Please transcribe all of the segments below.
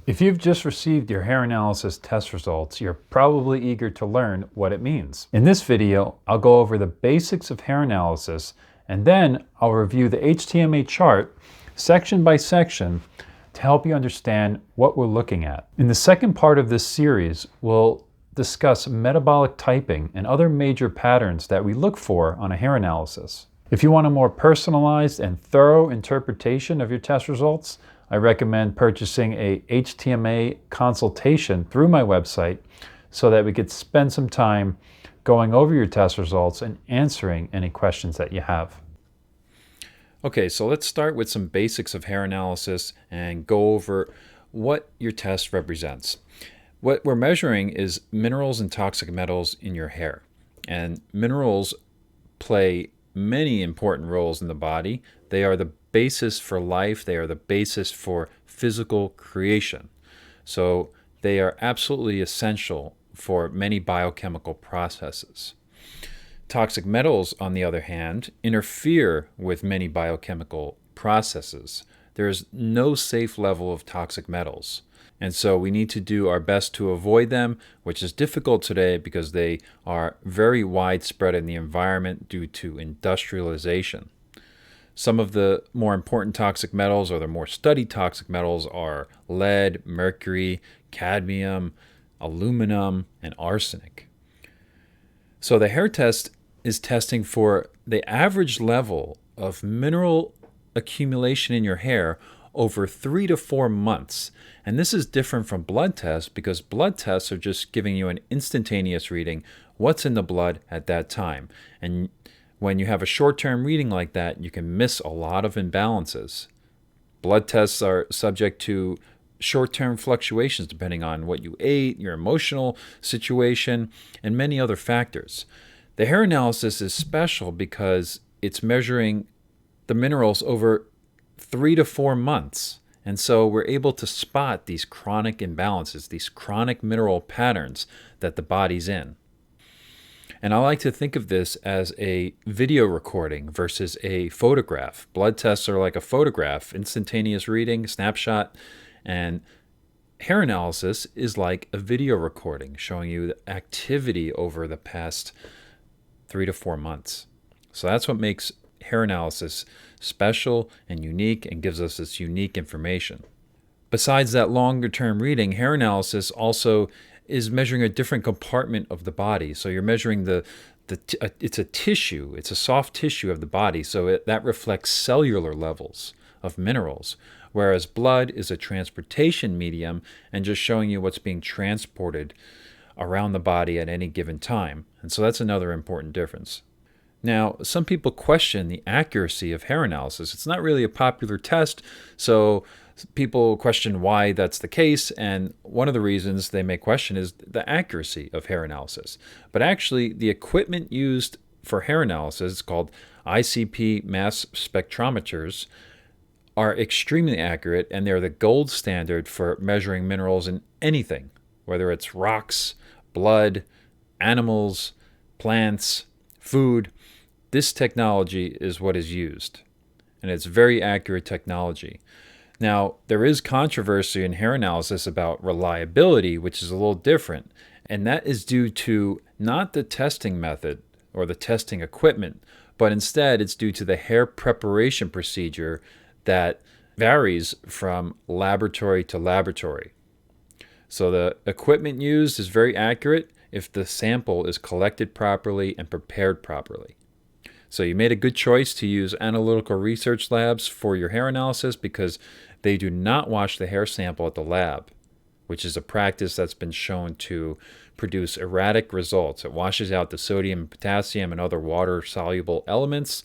If you've just received your hair analysis test results, you're probably eager to learn what it means. In this video, I'll go over the basics of hair analysis, and then I'll review the HTMA chart section by section to help you understand what we're looking at. In the second part of this series, we'll discuss metabolic typing and other major patterns that we look for on a hair analysis. If you want a more personalized and thorough interpretation of your test results, I recommend purchasing a HTMA consultation through my website so that we could spend some time going over your test results and answering any questions that you have. Okay, so let's start with some basics of hair analysis and go over what your test represents. What we're measuring is minerals and toxic metals in your hair. And minerals play many important roles in the body. They are the basis for life. They are the basis for physical creation. So they are absolutely essential for many biochemical processes. Toxic metals, on the other hand, interfere with many biochemical processes. There is no safe level of toxic metals. And so we need to do our best to avoid them, which is difficult today because they are very widespread in the environment due to industrialization. Some of the more important toxic metals, or the more studied toxic metals, are lead, mercury, cadmium, aluminum, and arsenic. So the hair test is testing for the average level of mineral accumulation in your hair over 3 to 4 months. And this is different from blood tests because blood tests are just giving you an instantaneous reading, what's in the blood at that time. And when you have a short-term reading like that, you can miss a lot of imbalances. Blood tests are subject to short-term fluctuations depending on what you ate, your emotional situation, and many other factors. The hair analysis is special because it's measuring the minerals over 3 to 4 months. And so we're able to spot these chronic imbalances, these chronic mineral patterns that the body's in. And I like to think of this as a video recording versus a photograph. Blood tests are like a photograph, instantaneous reading, snapshot, and hair analysis is like a video recording showing you the activity over the past 3 to 4 months. So that's what makes hair analysis special and unique and gives us this unique information. Besides that longer term reading, hair analysis also is measuring a different compartment of the body. So you're measuring it's a tissue, it's a soft tissue of the body, so that reflects cellular levels of minerals, whereas blood is a transportation medium and just showing you what's being transported around the body at any given time. And so that's another important difference. Now, some people question the accuracy of hair analysis. It's not really a popular test, so people question why that's the case, and one of the reasons they may question is the accuracy of hair analysis. But actually, the equipment used for hair analysis is called ICP mass spectrometers, are extremely accurate, and they're the gold standard for measuring minerals in anything, whether it's rocks, blood, animals, plants, food. This technology is what is used, and it's very accurate technology. Now, there is controversy in hair analysis about reliability, which is a little different, and that is due to not the testing method or the testing equipment, but instead it's due to the hair preparation procedure that varies from laboratory to laboratory. So the equipment used is very accurate if the sample is collected properly and prepared properly. So you made a good choice to use Analytical Research Labs for your hair analysis because they do not wash the hair sample at the lab, which is a practice that's been shown to produce erratic results. It washes out the sodium, potassium, and other water-soluble elements,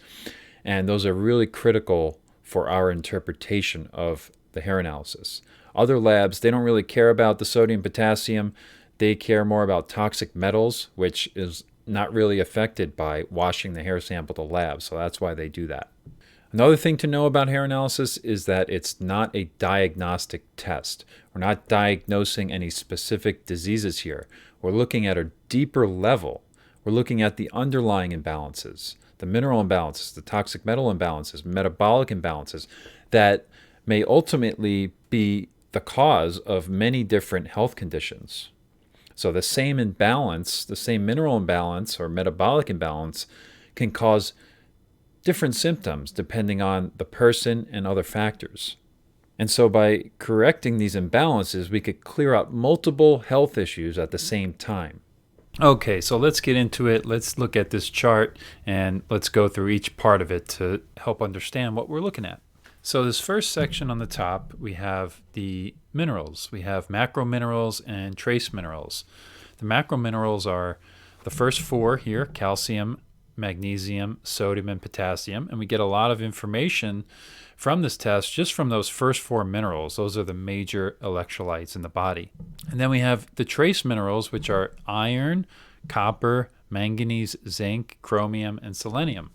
and those are really critical for our interpretation of the hair analysis. Other labs, they don't really care about the sodium, potassium. They care more about toxic metals, which is not really affected by washing the hair sample at the lab, so that's why they do that. Another thing to know about hair analysis is that it's not a diagnostic test. We're not diagnosing any specific diseases here. We're looking at a deeper level. We're looking at the underlying imbalances, the mineral imbalances, the toxic metal imbalances, metabolic imbalances that may ultimately be the cause of many different health conditions. So the same imbalance, the same mineral imbalance or metabolic imbalance can cause different symptoms depending on the person and other factors. And so by correcting these imbalances, we could clear up multiple health issues at the same time. Okay, so let's get into it. Let's look at this chart and let's go through each part of it to help understand what we're looking at. So this first section on the top, we have the minerals. We have macro minerals and trace minerals. The macro minerals are the first four here: calcium, magnesium, sodium, and potassium. And we get a lot of information from this test just from those first four minerals. Those are the major electrolytes in the body. And then we have the trace minerals, which are iron, copper, manganese, zinc, chromium, and selenium.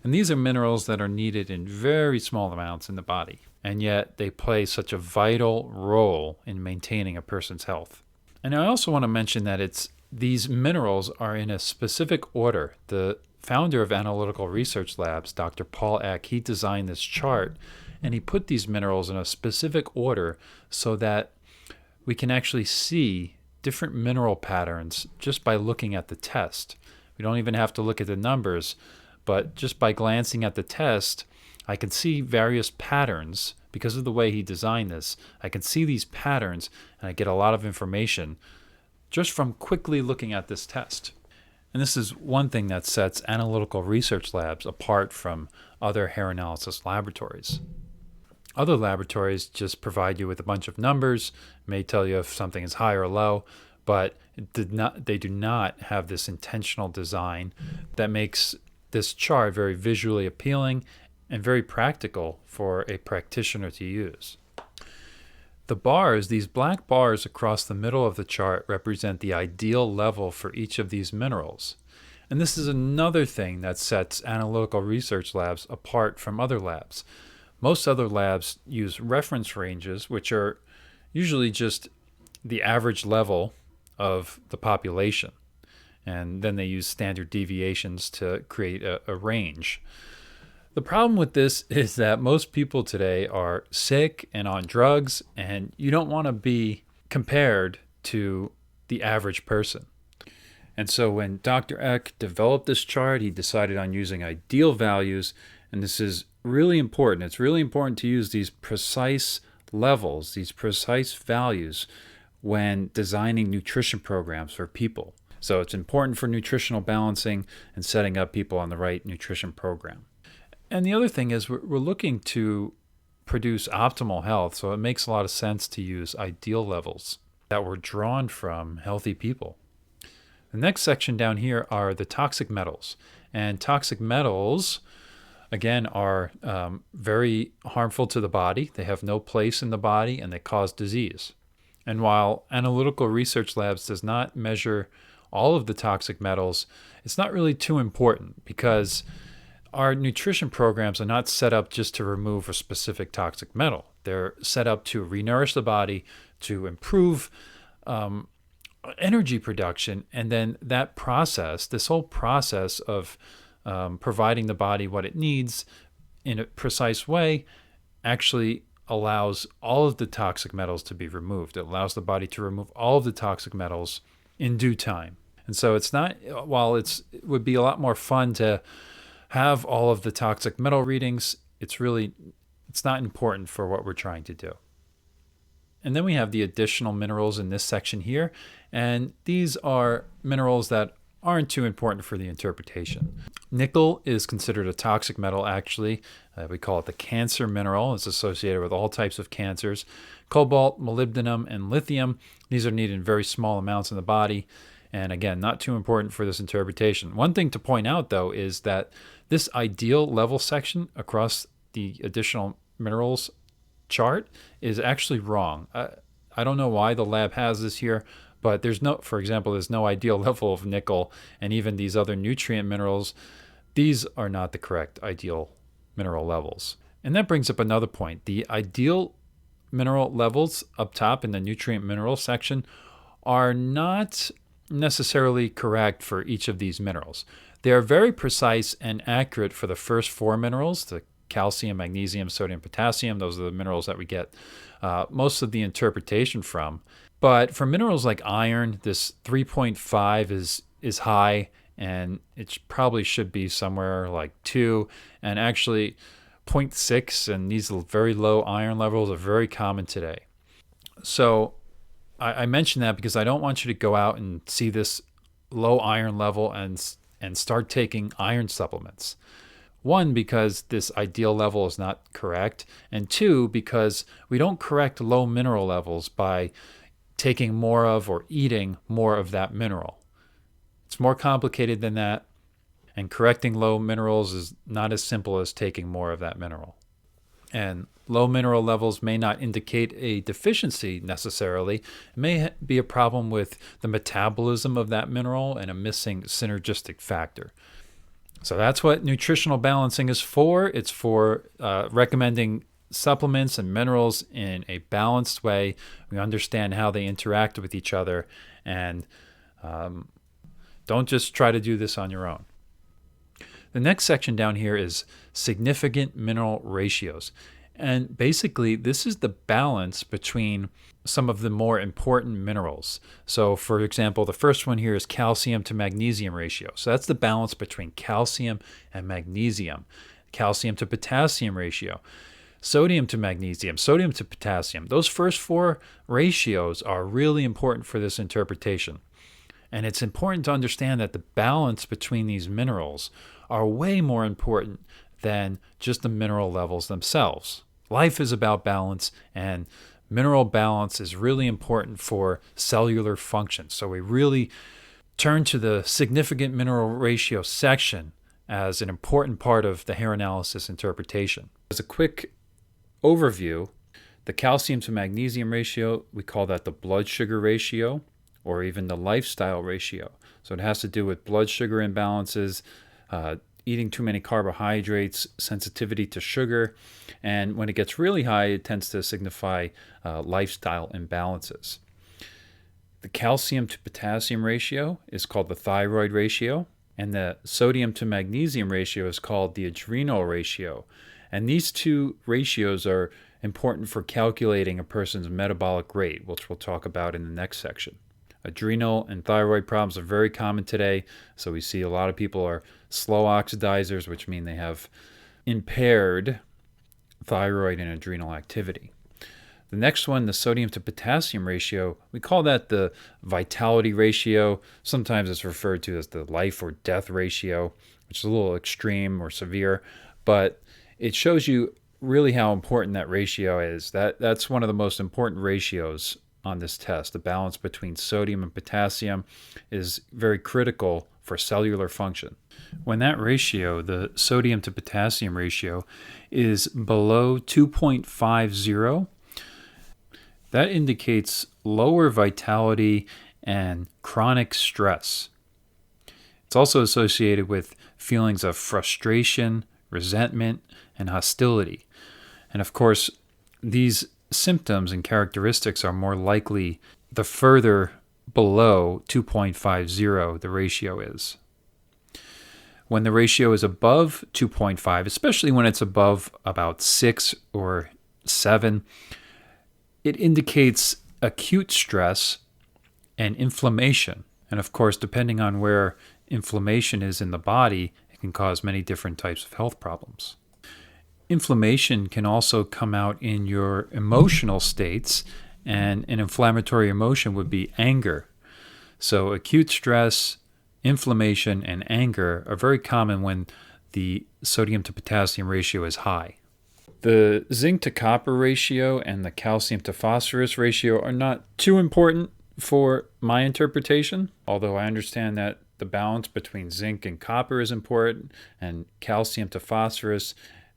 And these are minerals that are needed in very small amounts in the body, and yet they play such a vital role in maintaining a person's health. And I also want to mention that these minerals are in a specific order. The founder of Analytical Research Labs, Dr. Paul Eck, he designed this chart, and he put these minerals in a specific order so that we can actually see different mineral patterns just by looking at the test. We don't even have to look at the numbers, but just by glancing at the test, I can see various patterns. Because of the way he designed this, I can see these patterns, and I get a lot of information just from quickly looking at this test. And this is one thing that sets Analytical Research Labs apart from other hair analysis laboratories. Other laboratories just provide you with a bunch of numbers, may tell you if something is high or low, but they do not have this intentional design that makes this chart very visually appealing and very practical for a practitioner to use. The bars, these black bars across the middle of the chart, represent the ideal level for each of these minerals. And this is another thing that sets Analytical Research Labs apart from other labs. Most other labs use reference ranges, which are usually just the average level of the population. And then they use standard deviations to create a range. The problem with this is that most people today are sick and on drugs, and you don't want to be compared to the average person. And so when Dr. Eck developed this chart, he decided on using ideal values, and this is really important. It's really important to use these precise levels, these precise values when designing nutrition programs for people. So it's important for nutritional balancing and setting up people on the right nutrition program. And the other thing is we're looking to produce optimal health, so it makes a lot of sense to use ideal levels that were drawn from healthy people. The next section down here are the toxic metals. And toxic metals, again, are very harmful to the body. They have no place in the body, and they cause disease. And while Analytical Research Labs does not measure all of the toxic metals, it's not really too important because our nutrition programs are not set up just to remove a specific toxic metal. They're set up to renourish the body, to improve energy production, and then that process, this whole process of providing the body what it needs in a precise way, actually allows all of the toxic metals to be removed. It allows the body to remove all of the toxic metals in due time. And so it's not, while it would be a lot more fun to have all of the toxic metal readings, it's not important for what we're trying to do. And then we have the additional minerals in this section here, and these are minerals that aren't too important for the interpretation. Nickel is considered a toxic metal, actually. We call it the cancer mineral. It's associated with all types of cancers. Cobalt, molybdenum, and lithium, these are needed in very small amounts in the body. And again, not too important for this interpretation. One thing to point out, though, is that this ideal level section across the additional minerals chart is actually wrong. I don't know why the lab has this here, but for example, there's no ideal level of nickel, and even these other nutrient minerals, these are not the correct ideal mineral levels. And that brings up another point. The ideal mineral levels up top in the nutrient mineral section are not necessarily correct for each of these minerals. They are very precise and accurate for the first four minerals, the calcium, magnesium, sodium, potassium. Those are the minerals that we get most of the interpretation from. But for minerals like iron, this 3.5 is high, and it probably should be somewhere like 2. And actually, 0.6 and these very low iron levels are very common today. So I mention that because I don't want you to go out and see this low iron level and start taking iron supplements. 1, because this ideal level is not correct, and 2, because we don't correct low mineral levels by taking more of or eating more of that mineral. It's more complicated than that, and correcting low minerals is not as simple as taking more of that mineral. And low mineral levels may not indicate a deficiency necessarily. It may be a problem with the metabolism of that mineral and a missing synergistic factor. So that's what nutritional balancing is for. It's for recommending supplements and minerals in a balanced way. We understand how they interact with each other, and don't just try to do this on your own. The next section down here is significant mineral ratios. And basically, this is the balance between some of the more important minerals. So for example, the first one here is calcium to magnesium ratio. So that's the balance between calcium and magnesium. Calcium to potassium ratio. Sodium to magnesium, sodium to potassium. Those first 4 ratios are really important for this interpretation. And it's important to understand that the balance between these minerals are way more important than just the mineral levels themselves. Life is about balance, and mineral balance is really important for cellular function. So we really turn to the significant mineral ratio section as an important part of the hair analysis interpretation. As a quick overview, the calcium to magnesium ratio, we call that the blood sugar ratio, or even the lifestyle ratio. So it has to do with blood sugar imbalances, eating too many carbohydrates, sensitivity to sugar, and when it gets really high, it tends to signify lifestyle imbalances. The calcium to potassium ratio is called the thyroid ratio, and the sodium to magnesium ratio is called the adrenal ratio. And these 2 ratios are important for calculating a person's metabolic rate, which we'll talk about in the next section. Adrenal and thyroid problems are very common today, so we see a lot of people are slow oxidizers, which mean they have impaired thyroid and adrenal activity. The next one, the sodium to potassium ratio, we call that the vitality ratio. Sometimes it's referred to as the life or death ratio, which is a little extreme or severe, but it shows you really how important that ratio is. That's one of the most important ratios on this test. The balance between sodium and potassium is very critical for cellular function. When that ratio, the sodium to potassium ratio, is below 2.50, that indicates lower vitality and chronic stress. It's also associated with feelings of frustration, resentment, and hostility. And of course, these symptoms and characteristics are more likely the further below 2.50 the ratio is. When the ratio is above 2.5, especially when it's above about 6 or 7, it indicates acute stress and inflammation. And of course, depending on where inflammation is in the body, it can cause many different types of health problems. Inflammation can also come out in your emotional states, and an inflammatory emotion would be anger. So acute stress, inflammation, and anger are very common when the sodium to potassium ratio is high. The zinc to copper ratio and the calcium to phosphorus ratio are not too important for my interpretation, although I understand that the balance between zinc and copper is important, and calcium to phosphorus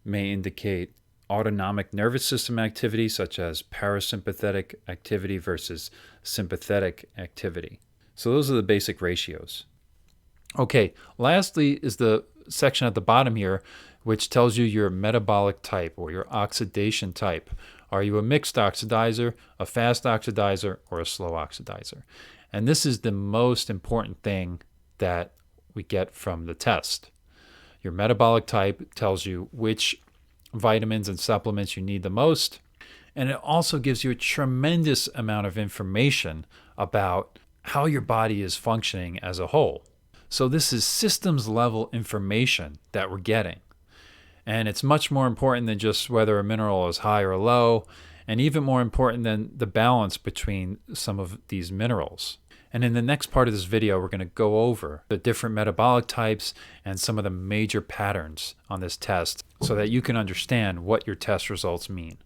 may indicate autonomic nervous system activity, such as parasympathetic activity versus sympathetic activity. So those are the basic ratios. Okay, lastly is the section at the bottom here, which tells you your metabolic type or your oxidation type. Are you a mixed oxidizer, a fast oxidizer, or a slow oxidizer? And this is the most important thing that we get from the test. Your metabolic type tells you which vitamins and supplements you need the most, And it also gives you a tremendous amount of information about how your body is functioning as a whole. So this is systems level information that we're getting. And it's much more important than just whether a mineral is high or low, and even more important than the balance between some of these minerals. And in the next part of this video, we're going to go over the different metabolic types and some of the major patterns on this test so that you can understand what your test results mean.